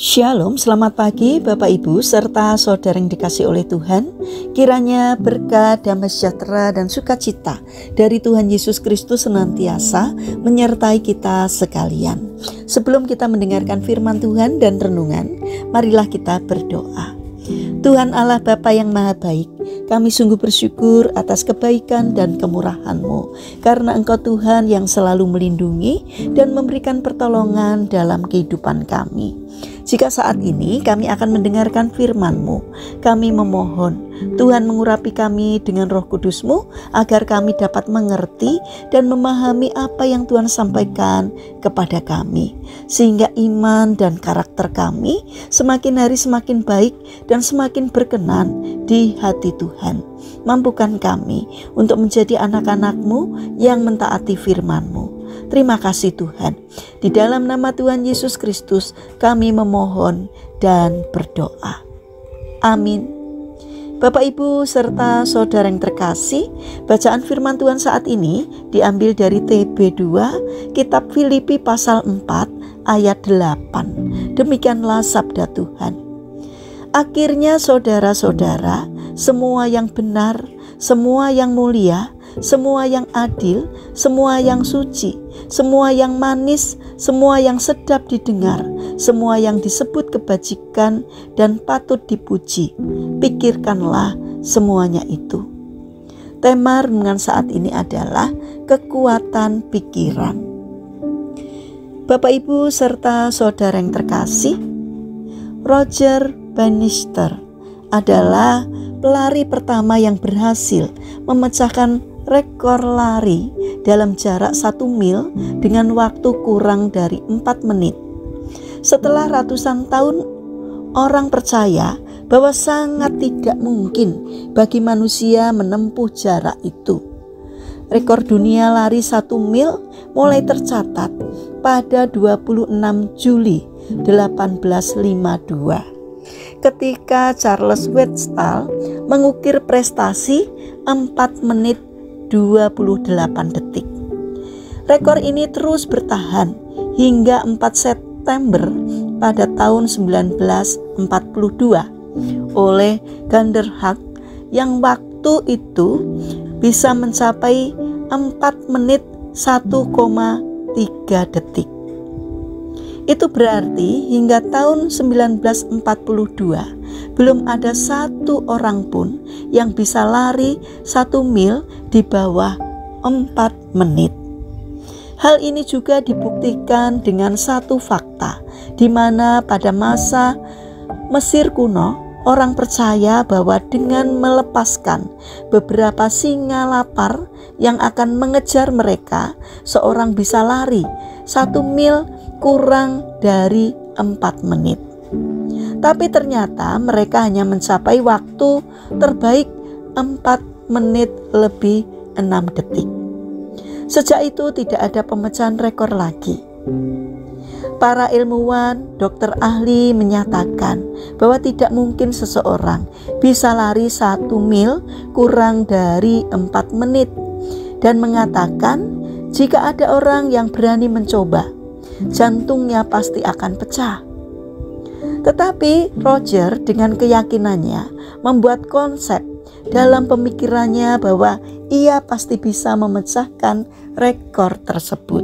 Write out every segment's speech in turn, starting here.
Shalom, selamat pagi Bapak Ibu serta saudara yang dikasihi oleh Tuhan. Kiranya berkat, damai sejahtera dan sukacita dari Tuhan Yesus Kristus senantiasa menyertai kita sekalian. Sebelum kita mendengarkan firman Tuhan dan renungan, marilah kita berdoa. Tuhan Allah Bapa yang Maha Baik, kami sungguh bersyukur atas kebaikan dan kemurahan-Mu, karena Engkau Tuhan yang selalu melindungi dan memberikan pertolongan dalam kehidupan kami. Jika saat ini kami akan mendengarkan firman-Mu, kami memohon Tuhan mengurapi kami dengan Roh Kudus-Mu agar kami dapat mengerti dan memahami apa yang Tuhan sampaikan kepada kami, sehingga iman dan karakter kami semakin hari semakin baik dan semakin berkenan di hati Tuhan. Mampukan kami untuk menjadi anak-anak-Mu yang mentaati firman-Mu. Terima kasih Tuhan. Di dalam nama Tuhan Yesus Kristus kami memohon dan berdoa. Amin. Bapak Ibu serta saudara yang terkasih, bacaan firman Tuhan saat ini diambil dari TB2 Kitab Filipi pasal 4 ayat 8. Demikianlah sabda Tuhan. Akhirnya saudara-saudara, semua yang benar, semua yang mulia, semua yang adil, semua yang suci, semua yang manis, semua yang sedap didengar, semua yang disebut kebajikan dan patut dipuji, pikirkanlah semuanya itu. Tema renungan saat ini adalah kekuatan pikiran. Bapak Ibu serta saudara yang terkasih, Roger Bannister adalah pelari pertama yang berhasil memecahkan rekor lari dalam jarak 1 mil dengan waktu kurang dari 4 menit. Setelah ratusan tahun, orang percaya bahwa sangat tidak mungkin bagi manusia menempuh jarak itu. Rekor dunia lari 1 mil mulai tercatat pada 26 Juli 1852. Ketika Charles Wetzel mengukir prestasi 4 menit 28 detik. Rekor ini terus bertahan hingga 4 September pada tahun 1942 oleh Ganderhag yang waktu itu bisa mencapai 4 menit 1,3 detik. Itu berarti hingga tahun 1942 belum ada satu orang pun yang bisa lari 1 mil di bawah 4 menit. Hal ini juga dibuktikan dengan satu fakta, di mana pada masa Mesir kuno, orang percaya bahwa dengan melepaskan beberapa singa lapar yang akan mengejar mereka, seorang bisa lari 1 mil kurang dari 4 menit. Tapi ternyata mereka hanya mencapai waktu terbaik 4 menit lebih 6 detik. Sejak itu tidak ada pemecahan rekor lagi. Para ilmuwan, dokter ahli menyatakan bahwa tidak mungkin seseorang bisa lari 1 mil kurang dari 4 menit dan mengatakan jika ada orang yang berani mencoba, jantungnya pasti akan pecah. Tetapi Roger dengan keyakinannya membuat konsep dalam pemikirannya bahwa ia pasti bisa memecahkan rekor tersebut.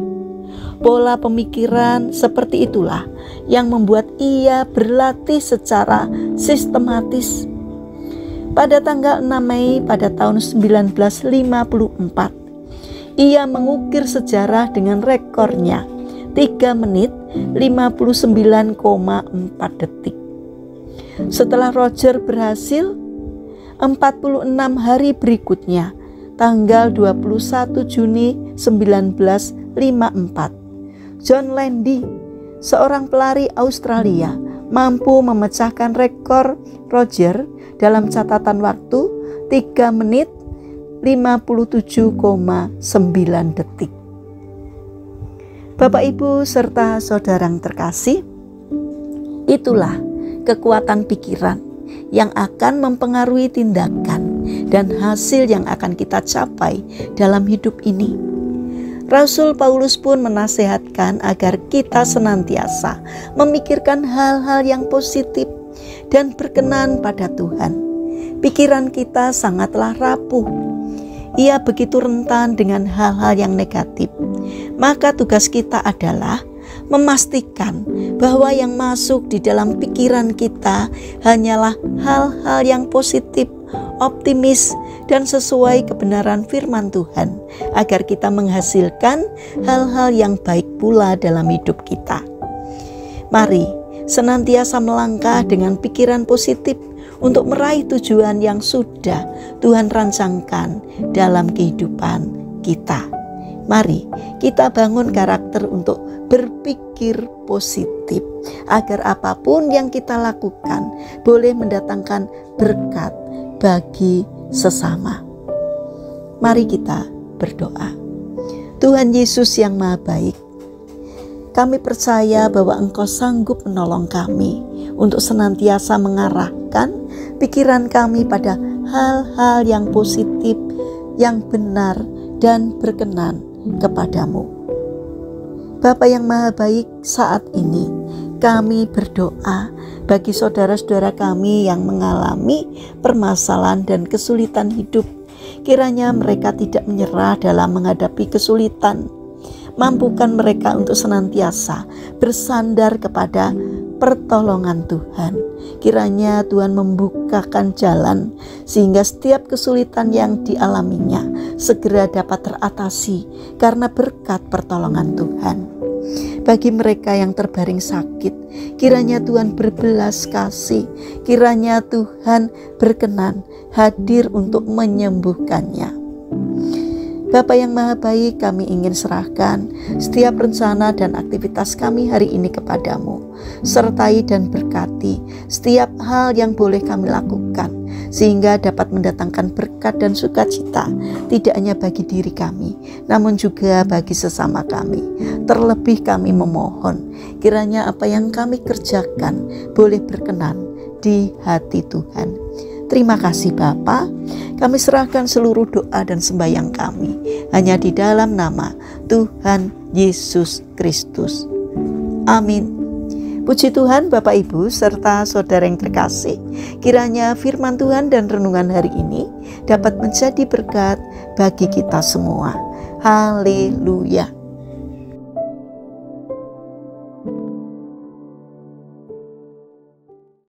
Pola pemikiran seperti itulah yang membuat ia berlatih secara sistematis. Pada tanggal 6 Mei pada tahun 1954, ia mengukir sejarah dengan rekornya 3 menit 59,4 detik. Setelah Roger berhasil, 46 hari berikutnya, tanggal 21 Juni 1954, John Landy, seorang pelari Australia, mampu memecahkan rekor Roger dalam catatan waktu 3 menit 57,9 detik. Bapak Ibu serta saudara yang terkasih, itulah kekuatan pikiran yang akan mempengaruhi tindakan dan hasil yang akan kita capai dalam hidup ini. Rasul Paulus pun menasehatkan agar kita senantiasa memikirkan hal-hal yang positif dan berkenan pada Tuhan. Pikiran kita sangatlah rapuh. Ia begitu rentan dengan hal-hal yang negatif. Maka tugas kita adalah memastikan bahwa yang masuk di dalam pikiran kita hanyalah hal-hal yang positif, optimis, dan sesuai kebenaran firman Tuhan, agar kita menghasilkan hal-hal yang baik pula dalam hidup kita. Mari senantiasa melangkah dengan pikiran positif untuk meraih tujuan yang sudah Tuhan rancangkan dalam kehidupan kita. Mari kita bangun karakter untuk berpikir positif, agar apapun yang kita lakukan boleh mendatangkan berkat bagi sesama. Mari kita berdoa. Tuhan Yesus yang Maha Baik, kami percaya bahwa Engkau sanggup menolong kami untuk senantiasa mengarahkan pikiran kami pada hal-hal yang positif, yang benar dan berkenan kepadamu. Bapa yang Maha Baik, saat ini kami berdoa bagi saudara-saudara kami yang mengalami permasalahan dan kesulitan hidup. Kiranya mereka tidak menyerah dalam menghadapi kesulitan. Mampukan mereka untuk senantiasa bersandar kepada pertolongan Tuhan. Kiranya Tuhan membukakan jalan sehingga setiap kesulitan yang dialaminya segera dapat teratasi karena berkat pertolongan Tuhan. Bagi mereka yang terbaring sakit, kiranya Tuhan berbelas kasih, kiranya Tuhan berkenan hadir untuk menyembuhkannya. Bapa yang Maha Baik, kami ingin serahkan setiap rencana dan aktivitas kami hari ini kepadamu. Sertai dan berkati setiap hal yang boleh kami lakukan, sehingga dapat mendatangkan berkat dan sukacita, tidak hanya bagi diri kami, namun juga bagi sesama kami. Terlebih kami memohon, kiranya apa yang kami kerjakan boleh berkenan di hati Tuhan. Terima kasih Bapa. Kami serahkan seluruh doa dan sembahyang kami hanya di dalam nama Tuhan Yesus Kristus. Amin. Puji Tuhan Bapak Ibu serta saudara yang terkasih. Kiranya firman Tuhan dan renungan hari ini dapat menjadi berkat bagi kita semua. Haleluya.